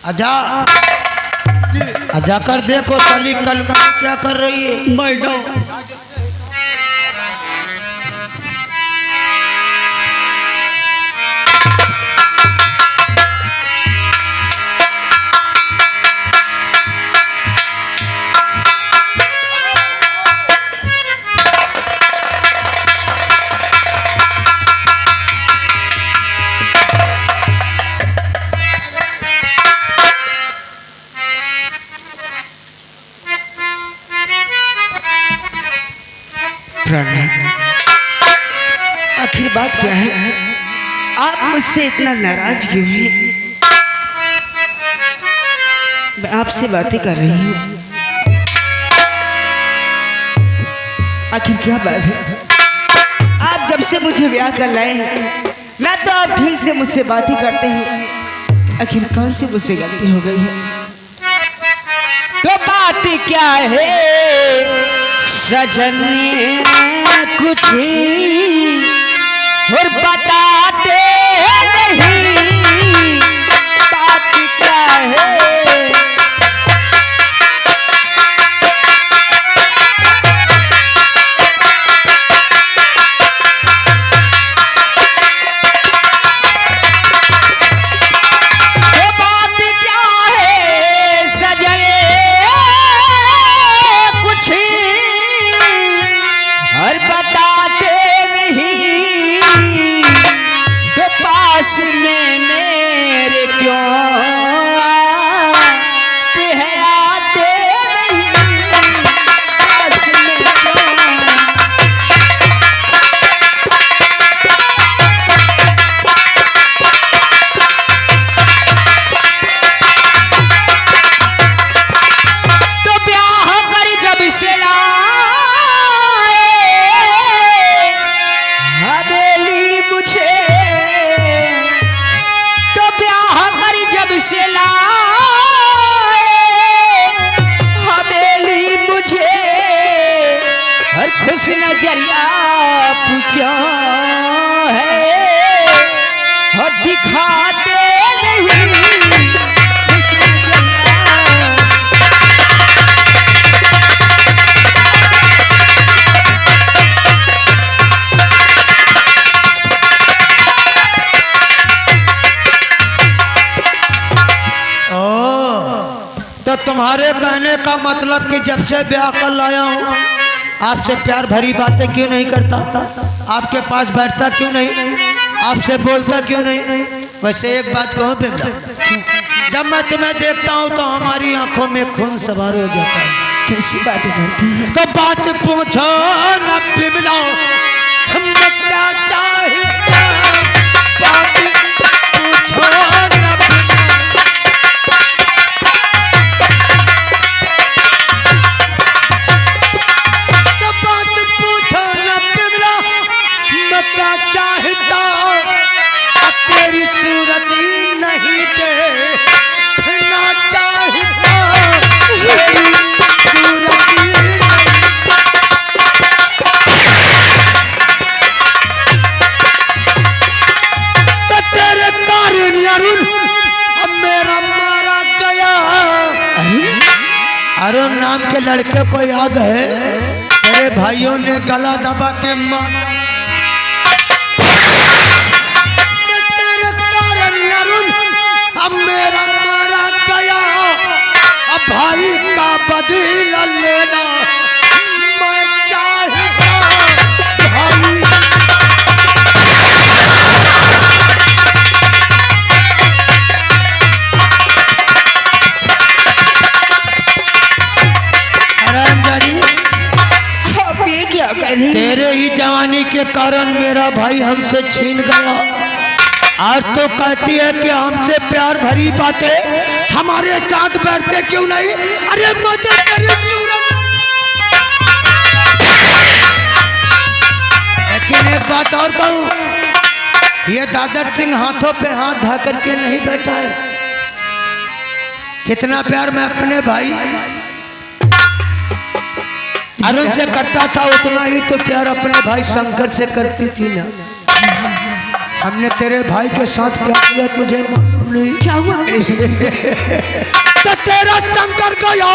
आजा आजा कर देखो साली कलमा क्या कर रही है। मैडम आखिर बात क्या है? आप मुझसे इतना नाराज क्यों हैं? मैं आपसे बातें कर रही हूँ, आखिर क्या बात है? आप जब से मुझे ब्याह कर लाए हैं ना तो आप ठीक से मुझसे बातें करते हैं, आखिर कौन सी मुझसे गलती हो गई है? तो बात क्या है सजनी कुछ और बताते नहीं, बात क्या है? तो बात क्या है सजने कुछ और बताते नहीं, तो पास में मेरे क्यों आते नहीं, पास में क्यों? तो ब्याह कर जब से लाए हवेली मुझे, तो ब्याह कर जब से लाए हवेली मुझे, हर खुश नजर आप क्यों है और दिखाते नहीं, खुश नजर आप। तो तुम्हारे कहने का मतलब कि जब से ब्याह कर लाया हूँ आपसे प्यार भरी बातें क्यों नहीं करता, आपके पास बैठता क्यों नहीं, आपसे बोलता क्यों नहीं? वैसे एक बात कहूँ बिमला, जब मैं तुम्हें देखता हूँ तो हमारी आंखों में खून सवार हो जाता है। कैसी बातें करती है? तो बात पूछो न बिमला, हम क्या चाहते, बात पूछो न बिमला। क्या चाहता अब तेरी सूरत ही नहीं देखना चाहता, तेरी सूरत ही नहीं। तो तेरे कारण अरुण अब मेरा मारा गया। अरुण नाम के लड़के को याद है, तेरे भाइयों ने गला दबा के मारा, अब मेरा मारा गया, अब भाई का बदला लेना मैं चाहता भाई। आप ये क्या कर रही हैं? तेरे ही जवानी के कारण मेरा भाई हमसे छीन गया, आज तो कहती है कि हमसे प्यार भरी बातें हमारे साथ बैठते क्यों नहीं? अरे मुझे तेरी जरूरत। लेकिन एक बात और कहूं, ये दादर सिंह हाथों पे हाथ धा करके नहीं बैठा है। कितना प्यार मैं अपने भाई हरण से करता था उतना ही तो प्यार अपने भाई शंकर से करती थी ना। हमने तेरे भाई के साथ क्या किया तुझे मालूम नहीं? क्या हुआ मेरे से? तो तेरा शंकर गया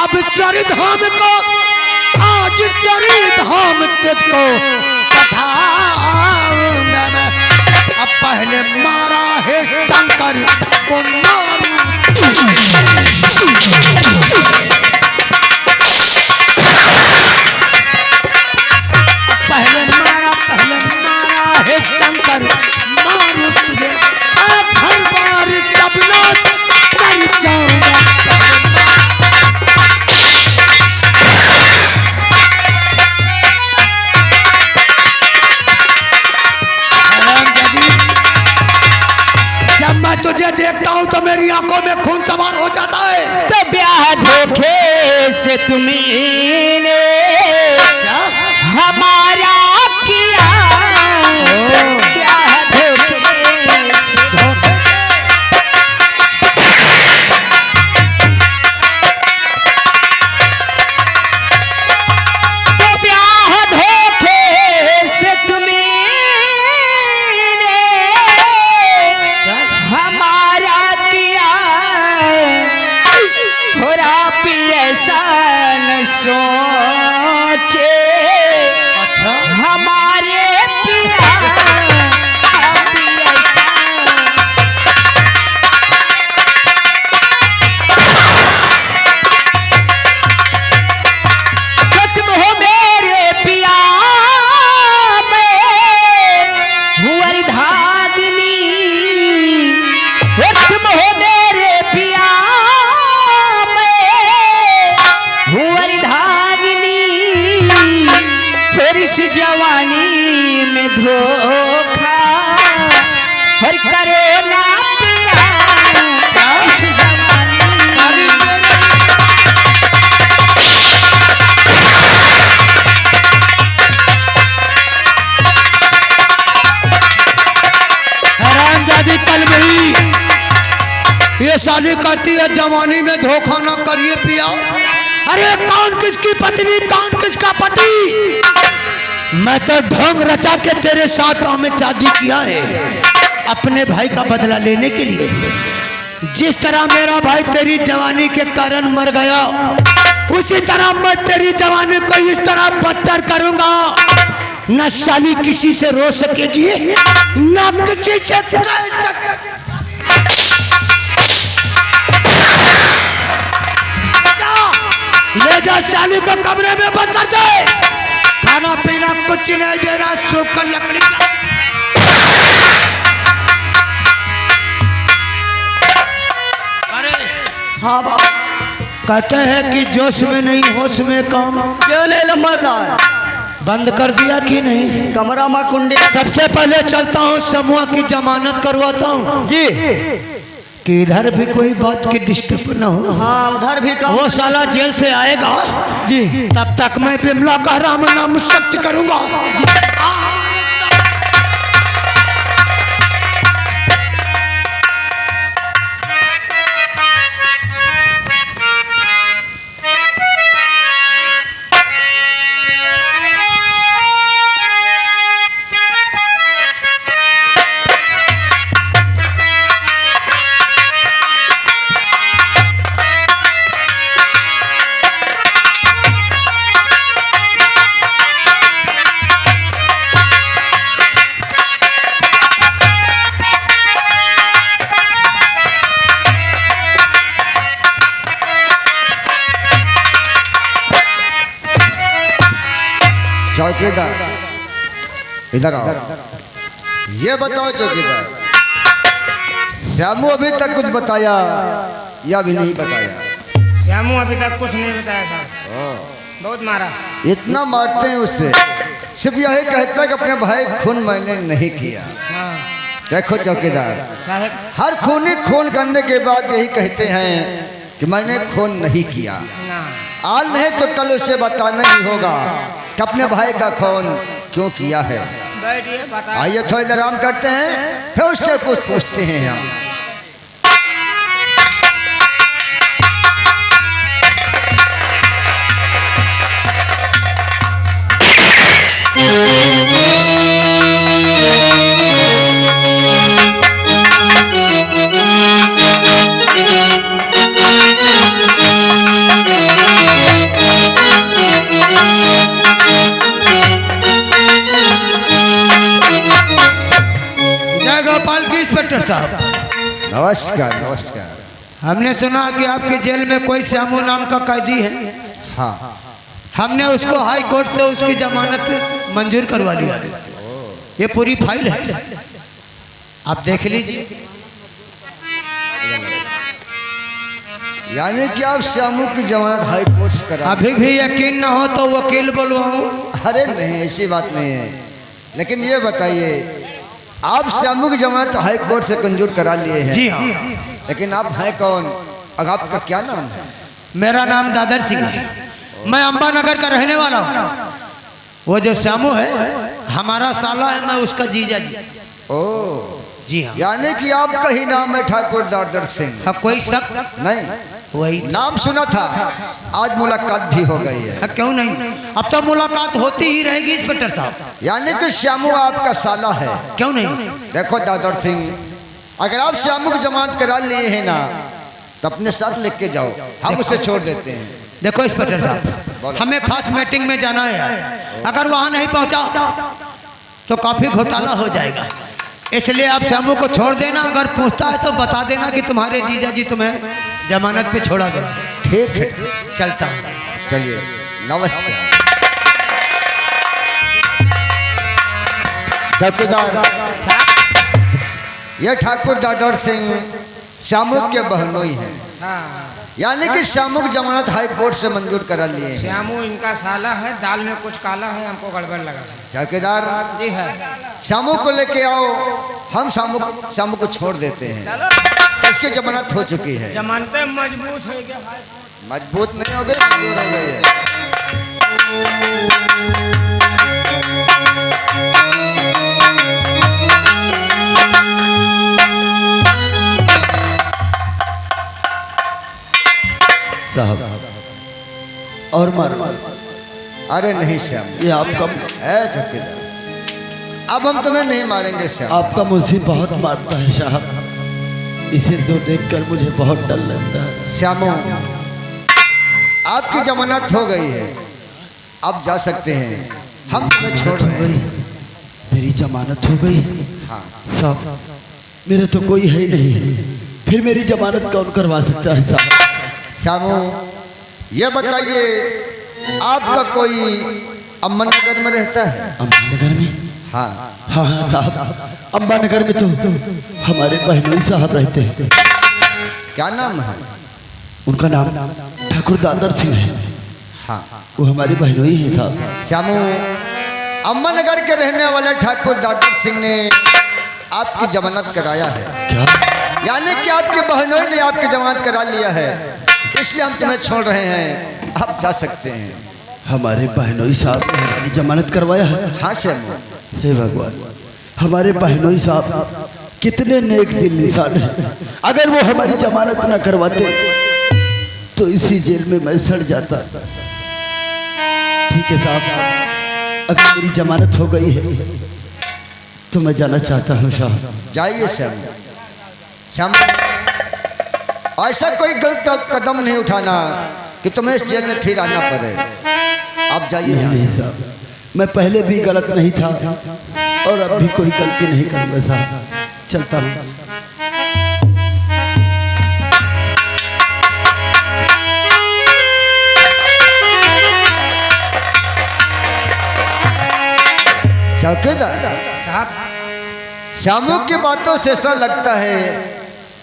अब स्वरी धाम को, आज स्वरी धाम तुझको बताऊंगा मैं। अब पहले मारा है शंकर को मारू, पहले मारा है शंकर मारू तुझे, हर बार जब ना कर जाऊंगा। जब मैं तुझे देखता हूँ तो मेरी आंखों में खून सवार हो जाता है। तो ब्याह धोखे से तुमने क्या हमारा किया, ब्याह धोखे धोखे? तो ब्याह धोखे से तुमने हमारा किया, और आप ऐसा न सोचे अच्छा हमारे पिया, आप ऐसा कि तुम हो मेरे पिया में हुआ धागनी, तुम हो मेरे पिया में हुआ धागनी, फिर इस जवानी में धोखा और करो ना पिया, इस जवानी खाली मेरे हरामजादी कल गई। ये साली कहती है जवानी में धोखा ना करिए पिया। अरे कौन किसकी पत्नी, कौन किसका पति? मैं तो ढोंग रचा के तेरे साथ में शादी किया है अपने भाई का बदला लेने के लिए। जिस तरह मेरा भाई तेरी जवानी के कारण मर गया, उसी तरह मैं तेरी जवानी को इस तरह बदतर करूंगा, न साली किसी से रो सकेगी न किसी से कह सकेगी। ले जा साली को कमरे में बंद कर दे, खाना पीना कुछ नहीं दे रहा, सूख कर लकड़ी। अरे हाँ बाबा, कहते हैं कि जोश में नहीं होश में काम। क्यों ले लंबरदार? बंद कर दिया कि नहीं? कमरा में कुंडे सबसे पहले चलता हूँ समूह की जमानत करवाता हूँ जी, कि इधर भी कोई बात की डिस्टर्ब न हो। हाँ उधर भी काम। वो साला जेल से आएगा जी, तब तक मैं बिमला का राम नाम सत्य करूंगा। चौकीदार इधर आओ। ये बताओ चौकीदार, श्यामू अभी तक कुछ बताया या भी नहीं बताया? श्यामू अभी तक कुछ नहीं बताया था, बहुत मारा। इतना मारते हैं उससे, सिर्फ यही कहता है कि अपने भाई खून मैंने नहीं किया। हाँ देखो चौकीदार, साहब, हर खूनी खून करने के बाद यही कहते हैं कि मैंने खून नहीं किया। ना आज नहीं तो कल उसे बताना ही होगा कि अपने भाई का खून क्यों किया है। बैठिए बता। आइए थोड़ी देर आराम करते हैं, फिर उससे कुछ पूछते हैं हम। साहब। नमस्कार नमस्कार। हमने सुना कि आपके जेल में कोई श्यामू नाम का कैदी है। हाँ, हमने उसको हाई कोर्ट से उसकी जमानत मंजूर करवा लिया है। ये पूरी फाइल है, आप देख लीजिए। यानी कि आप श्यामू की जमानत हाई कोर्ट से करा। अभी भी यकीन ना हो तो वकील बुलवाऊं? अरे नहीं, ऐसी बात नहीं है। लेकिन ये बताइए, आप श्यामू की जमानत हाई कोर्ट से मंजूर करा लिए हैं। जी हाँ। लेकिन आप हैं कौन और आपका क्या नाम है? मेरा नाम दादर सिंह है। मैं अंबानगर का रहने वाला हूँ। वो जो श्यामू है हमारा साला है, मैं उसका जीजा जी। ओ जी हाँ। यानी कि आपका ही नाम है ठाकुर दादर सिंह? हाँ, कोई शक नहीं, वही नाम सुना था। आज मुलाकात भी हो गई है। हाँ, क्यों नहीं, अब तो मुलाकात होती ही रहेगी इंस्पेक्टर साहब। यानी कि श्यामू आपका साला है? क्यों नहीं। देखो दादर सिंह, अगर आप श्यामू की जमानत करा लिए हैं ना, तो अपने साथ लेके जाओ, हम उसे छोड़ देते हैं। देखो इंस्पेक्टर साहब, हमें खास मीटिंग में जाना है। अगर वहां नहीं पहुंचा तो काफी घोटाला हो जाएगा। इसलिए आप श्यामू को छोड़ देना। अगर पूछता है तो बता देना कि तुम्हारे जीजा जी तुम्हें जमानत पे छोड़ा गया। ठीक है, चलता हूँ। चलिए, नमस्कार। चौकीदार, ये ठाकुर दादर सिंह श्यामू के बहनोई हैं। हाँ, यानी कि श्यामू की जमानत हाई कोर्ट से मंजूर करा लिए हैं। श्यामू इनका साला है, दाल में कुछ काला है, हमको गड़बड़ लगा है। चौकीदार, जी है। श्यामू को लेके आओ, हम श्यामू को छोड़ देते हैं। चलो, इसकी जमानत हो चुकी है। जमानतें मजबूत है क्या भाई? मजबूत नहीं हो गई, मंजूर हो गई है। साहब और मार। अरे नहीं श्याम, ये आपका चौकीदार, अब हम तुम्हें नहीं मारेंगे श्याम। आपका मुझे बहुत मारता है साहब। इसे तो देखकर मुझे बहुत डर लगता है। श्यामो, आपकी जमानत हो गई है, अब जा सकते हैं। हम तुम्हें छोड़ रहे हैं। मेरी जमानत हो गई? हाँ, साहब मेरे तो कोई है ही नहीं, फिर मेरी जमानत कौन करवा सकता है साहब? श्यामो, ये बताइए, आपका कोई अम्बानगर में रहता है? अंबानगर में? हाँ। हाँ हाँ साहब, अंबानगर में तो हमारे बहनोई साहब रहते हैं। क्या नाम है उनका? नाम ठाकुर दादर सिंह है। हाँ। वो हमारी बहनोई है साहब। श्यामो, अम्बानगर के रहने वाले ठाकुर दादर सिंह ने आपकी जमानत कराया है। क्या? यानी कि आपके बहनोई ने आपकी जमानत करा लिया है, इसलिए हम तुम्हें छोड़ रहे हैं। आप जा सकते हैं। हमारे बहनोई साहब ने हमारी जमानत करवाया है? हाँ श्यामो। हे भगवान, हमारे बहनोई साहब कितने नेक दिल इंसान हैं। अगर वो हमारी जमानत न करवाते तो इसी जेल में मैं सड़ जाता। ठीक है साहब, अगर मेरी जमानत हो गई है तो मैं जाना चाहता हूँ साहब। जाइए श्यामो। श्यामो, ऐसा कोई गलत कदम नहीं उठाना कि तुम्हें इस जेल में फिर आना पड़े। आप जाइए यहाँ नहीं से। साहब, मैं पहले भी गलत नहीं था और अब भी कोई गलती नहीं करूँगा साहब। चलता हूँ। चौकीदार साहब, श्यामू की बातों से ऐसा लगता है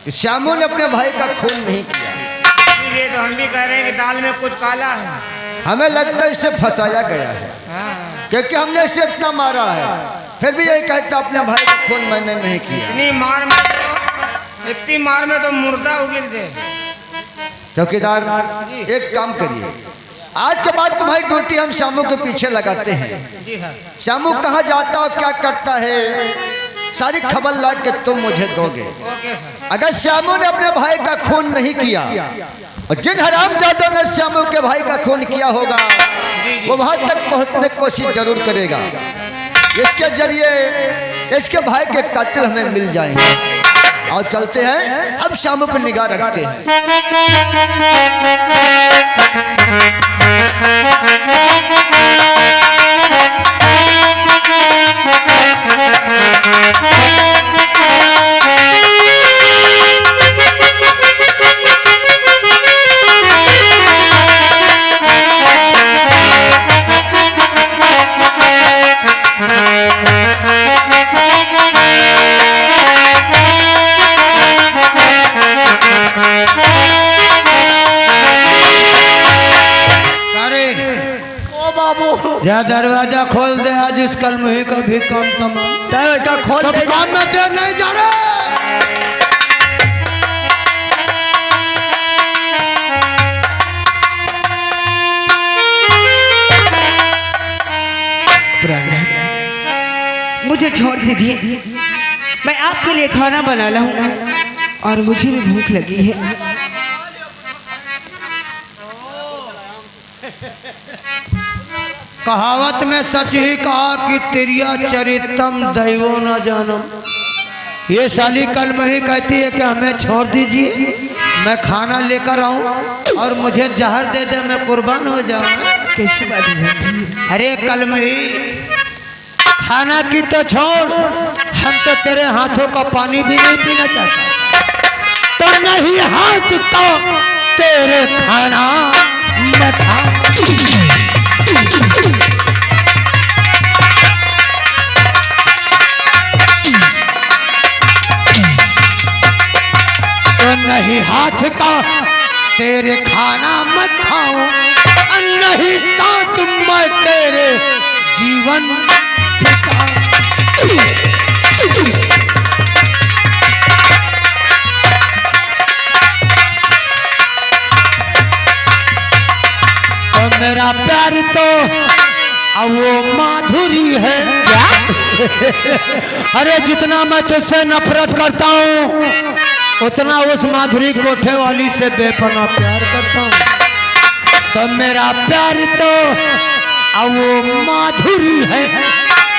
कि श्यामू ने अपने भाई का खून नहीं किया। इसीलिए तो हम भी कह रहे हैं कि दाल में कुछ काला है। हमें लगता है इसे फंसाया गया है, हाँ, क्योंकि हमने इसे इतना मारा है, फिर भी यही कहता अपने भाई का खून मैंने नहीं किया। इतनी मार में तो मुर्दा उगिल दे। चौकीदार, एक काम करिए, आज के बाद तुम्हारी ड्यूटी हम श्यामू के पीछे लगाते हैं। जी सर। श्यामू कहाँ जाता और क्या करता है, सारी खबर ला के तुम मुझे दोगे। Okay sir. अगर श्यामू ने अपने भाई का खून नहीं किया और जिन हरामजादों ने श्यामू के भाई का खून किया होगा वो वहां तक पहुंचने की कोशिश जरूर करेगा। इसके जरिए इसके भाई के कातिल हमें मिल जाएंगे। और चलते हैं, हम श्यामू पर निगाह रखते हैं। बाबू जा दरवाजा खोल दे, आज इस कलमुही का भी काम तमाम। तेरे का खोल सब दे काम में देर नहीं जा रहे। मुझे छोड़ दीजिए, मैं आपके लिए खाना बना लाऊं और मुझे भी भूख लगी है। कहावत में सच ही कहा कि तिरिया चरितम दैवो न जानम। ये साली कल में ही कहती है कि हमें छोड़ दीजिए, मैं खाना लेकर आऊं और मुझे जहर दे दे, मैं कुर्बान हो जाऊं। कैसी बात है? अरे कल में ही खाना की तो छोड़, हम तो तेरे हाथों का पानी भी नहीं पीना चाहते। तो नहीं हाथ तो तेरे खाना मैं खा। तो नहीं हाथ का तेरे खाना मत खाओ, नहीं साथ मैं तेरे जीवन बिताऊं। तो मेरा प्यार तो अब वो माधुरी है क्या? अरे जितना मैं तुझसे नफरत करता हूँ, उतना उस माधुरी कोठे वाली से बेपनाह प्यार करता हूँ। तो मेरा प्यार तो अब वो माधुरी है,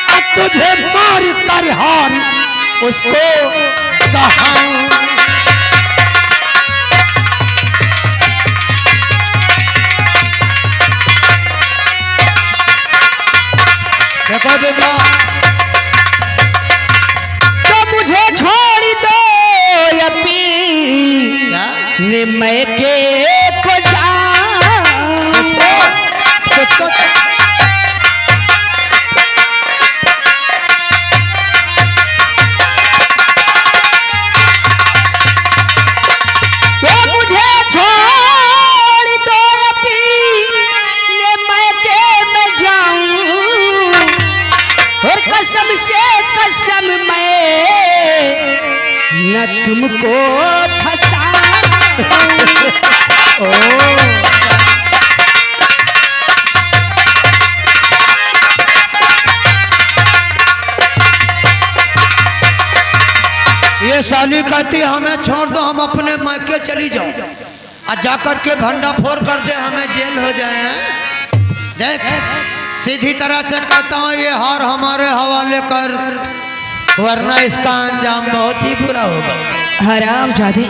अब तुझे मार कर हार उसको कहाऊं। देखो बेटा, तो मुझे छोड़ दो अभी मैं के को तुझको मुझे छोड़ दो अभी मैं के मैं जाऊं, और कसम से कसम मैं न तुमको फंसा। ये साली कहती हमें छोड़ दो, हम अपने मायके चली जाओ और जाकर के भंडा फोड़ कर दे, हमें जेल हो जाए हैं। देख सीधी तरह से कहता हूँ, ये हार हमारे हवाले कर, वरना इसका अंजाम बहुत ही बुरा होगा। हराम जादे,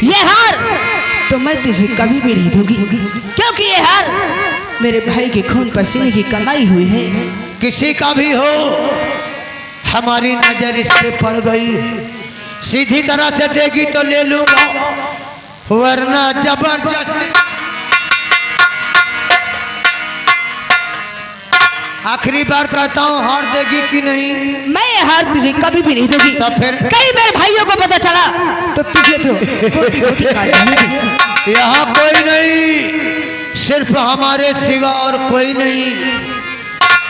ये हार तो मैं तुझे कभी भी नहीं दूंगी, क्योंकि ये हार मेरे भाई के खून पसीने की कमाई हुई है। किसी का भी हो, हमारी नजर इस पे पड़ गई है। सीधी तरह से देगी तो ले लूंगा, वरना जबरदस्ती। आखिरी बार कहता हूँ, हार देगी कि नहीं? मैं ये हार तुझे कभी भी नहीं दूंगी। तो फिर कहीं मेरे भाइयों को पता चला तो तुझे तो गोटी-गोटी काट दूंगी। यहाँ कोई नहीं, सिर्फ हमारे सिवा और कोई नहीं।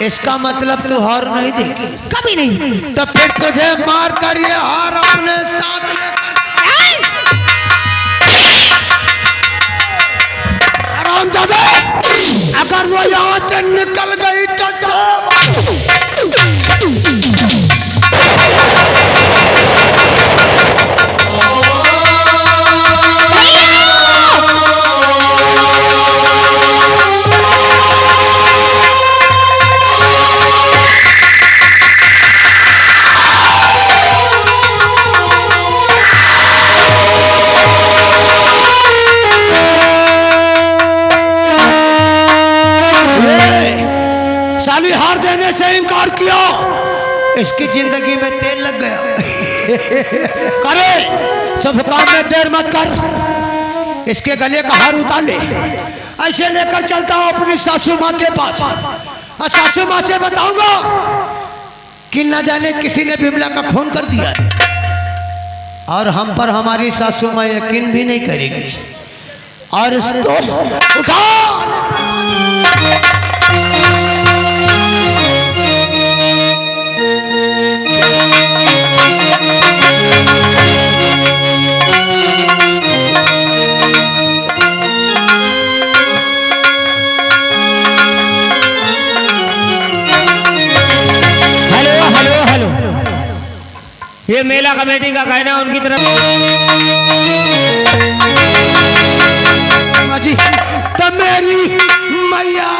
इसका मतलब तू हार नहीं देगी? कभी नहीं। तो फिर तुझे मार कर ये हार अपने साथ लेकर आरामजादा, अगर वो यहाँ से निकल गई तो साली हार देने से इनकार किया, इसकी जिंदगी में तेल लग गया। करे सब काम में देर मत कर, इसके गले का हार उतार ले। ऐसे लेकर चलता हूँ अपनी सासू माँ के पास, और सासू माँ से बताऊंगा कि न जाने किसी ने बिमला का खून कर दिया है, और हम पर हमारी सासू माँ यकीन भी नहीं करेगी। और इसको उठा ये मेला कमेटी का कहना है उनकी तरफ। जी तो मेरी मैया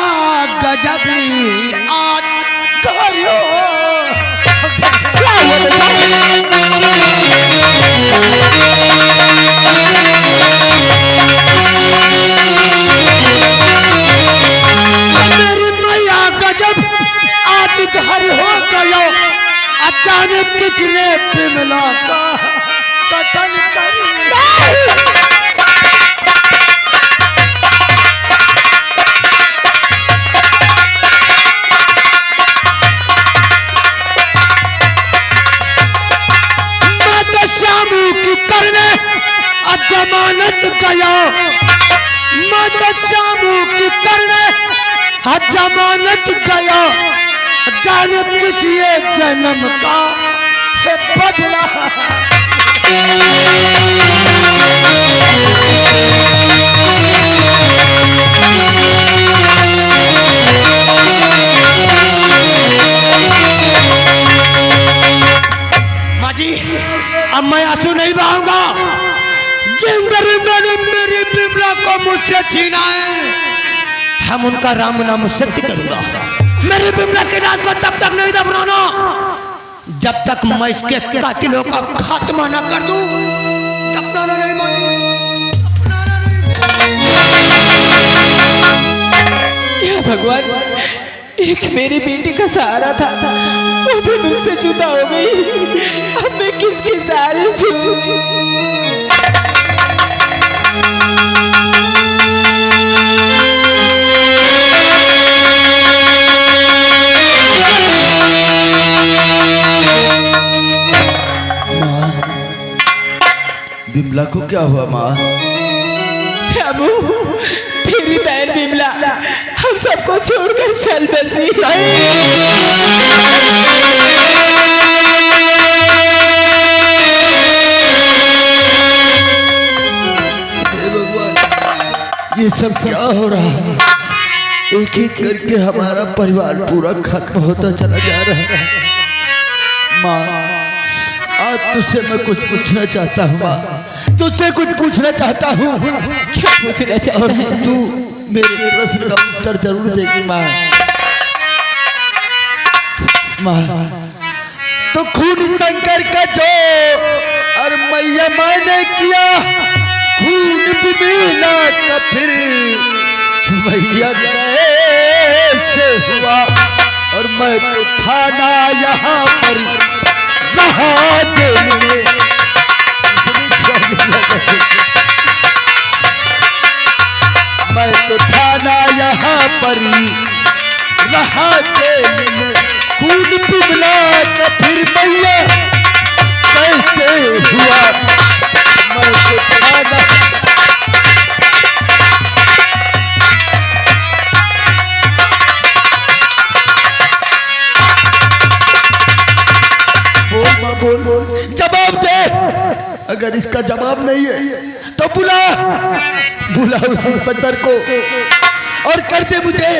गजबी आज करियो मेरी मैया गजब आज घर हो गया अचानक किसने बिमला का कतल कर करने जमानत गया मत शामू की करने जमानत गया जाने किसी जन्म का बदला माँ जी अब मैं आंसू नहीं बहाऊंगा जिंदगी मेरी बिमला को मुझसे छीना है हम उनका राम नाम सत्य करूंगा मेरी बिमला के राज को तब तक नहीं दफनाना जब तक मैं इसके कातिलों का खात्मा न कर दूं दफनाना नहीं या भगवान एक मेरी बेटी का सहारा था वो भी मुझसे जुदा हो गई अब मैं किसके सहारे से बिमला को क्या हुआ माँ? श्यामू तेरी बहन बिमला हम सबको छोड़कर चल बसी ये सब क्या हो रहा है? एक एक करके हमारा परिवार पूरा खत्म होता चला जा रहा है। माँ आज तुझसे मैं कुछ पूछना चाहता हूँ माँ तुझसे कुछ पूछना चाहता हूँ क्या पूछना चाहता और है? तू मेरे प्रश्न का उत्तर जरूर देगी माँ। माँ तो खून शंकर का जो और मैया मैंने किया खून भी मिला का फिर मैया कैसे हुआ और मैं तो थाना यहाँ पर रहा जेल में मैं तो थाना यहाँ पर रहा जेल में खून पिघला का फिर मैया कैसे हुआ मैं तो थाना बोल जवाब दे अगर इसका जवाब नहीं है तो बुला उस इंस्पेक्टर को और कर दे मुझे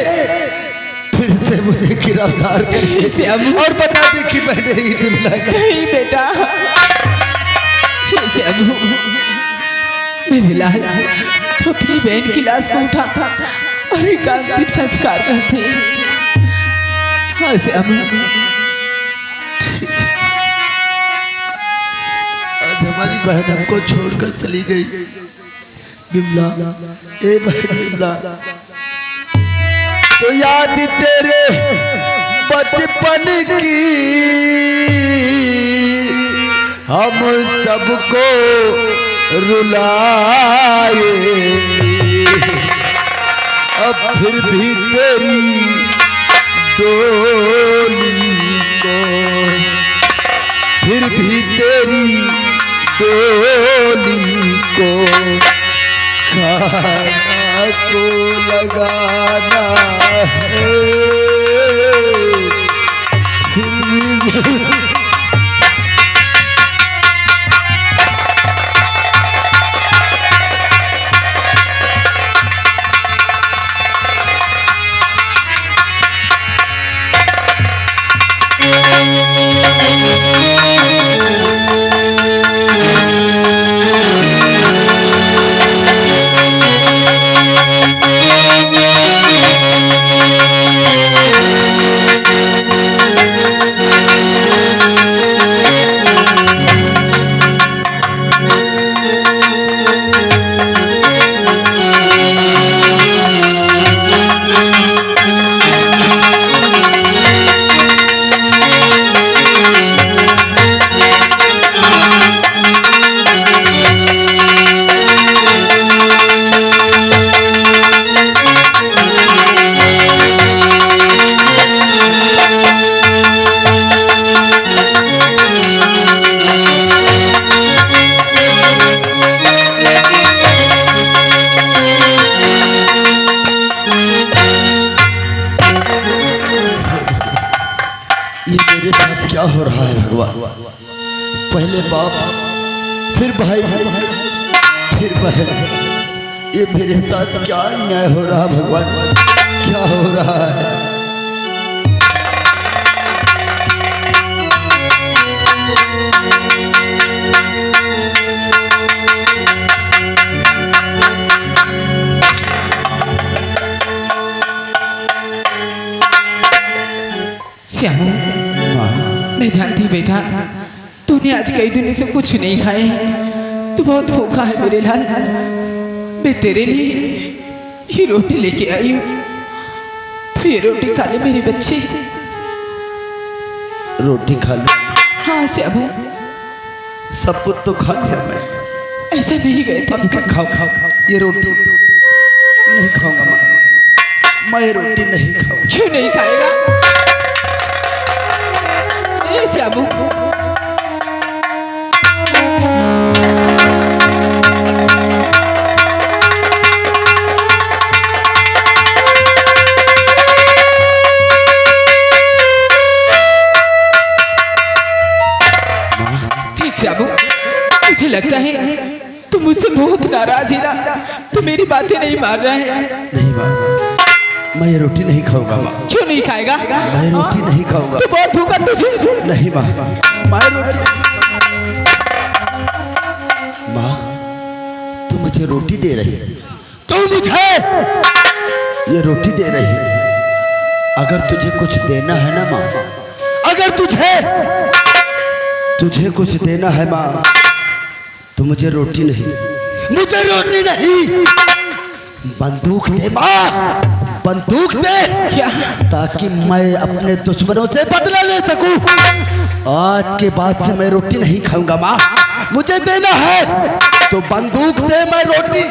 फिर से मुझे गिरफ्तार कर दे और बता दे कि मैंने ही बिमला नहीं बेटा श्यामू मेरे लाल तो अपनी बहन की लाश को उठा और एक अंतिम संस्कार करते हाँ श्यामू हमारी बहन हमको छोड़कर चली गई बिमला ए बहन बिमला तो याद तेरे बचपन की हम सबको रुलाए अब फिर भी तेरी डोली को फिर भी तेरी डोली को खाना को लगाना है फिर भी ये मेरे साथ क्या हो रहा है भगवान? पहले बाप, फिर भाई, फिर बहन। ये मेरे साथ क्या अन्याय हो रहा भगवान? क्या हो रहा है? श्यामू, मैं जानती बेटा तूने आज कई दिनों से कुछ नहीं खाए, तू बहुत भूखा है मेरे लाल। मैं तेरे लिए ये रोटी लेके आई हूँ, तू ये रोटी खा ले मेरे बच्चे। रोटी खा लो। हाँ श्यामू, सब कुछ तो खा लिया मैं। ऐसा नहीं गए थे। अब क्या खाओ? ये रोटी मैं नहीं खाऊंगा माँ। मैं ये रोटी नहीं खाऊंगा। क्यों नहीं खाएगा? ये श्यामू, ठीक श्यामू, मुझे लगता है तू मुझसे बहुत नाराज है ना, तू मेरी बातें नहीं मान रहा है। नहीं माँ, मैं ये रोटी नहीं खाऊंगा माँ। क्यों नहीं खाएगा? मैं रोटी नहीं खाऊंगा। तू बहुत भूखा तुझे। नहीं माँ, मैं रोटी। माँ, तू मुझे रोटी दे रही है, तू मुझे ये रोटी दे रही है। अगर तुझे कुछ देना है ना माँ, अगर तुझे कुछ देना है माँ, तो मुझे रोटी नहीं, मुझे रोटी नहीं, बंदूक दे माँ, बंदूक दे। क्या? ताकि मैं अपने दुश्मनों से बदला ले सकूं। आज के बाद से मैं रोटी नहीं खाऊंगा माँ। मुझे देना है तो बंदूक दे, मैं रोटी।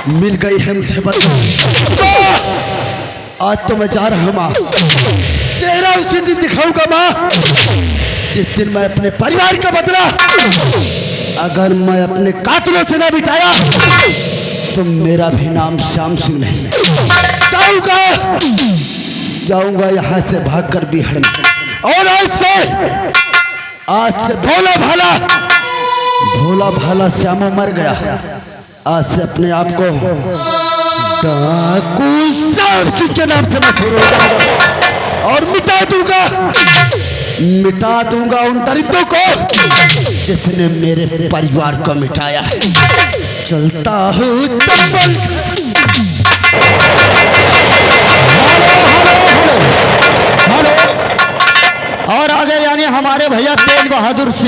मिल गई है मुझे बदला। आज तो मैं जा रहा हूँ माँ। चेहरा उसी दिन दिखाऊंगा माँ जिस दिन मैं अपने परिवार का बदला, अगर मैं अपने कातिलों से ना बिठाया तो मेरा भी नाम श्याम सिंह नहीं। जाऊंगा यहाँ से भागकर बिहार में, और आज से भोला भाला श्यामू मर गया। आज से अपने आप को डाकू श्याम सिंह के नाम से मैं छोड़ूंगा और मिटा दूंगा उन दरिद्रों को जिसने मेरे परिवार को मिटाया है। चलता हूँ हेलो। और आगे यानी हमारे भैया तेज बहादुर सिंह।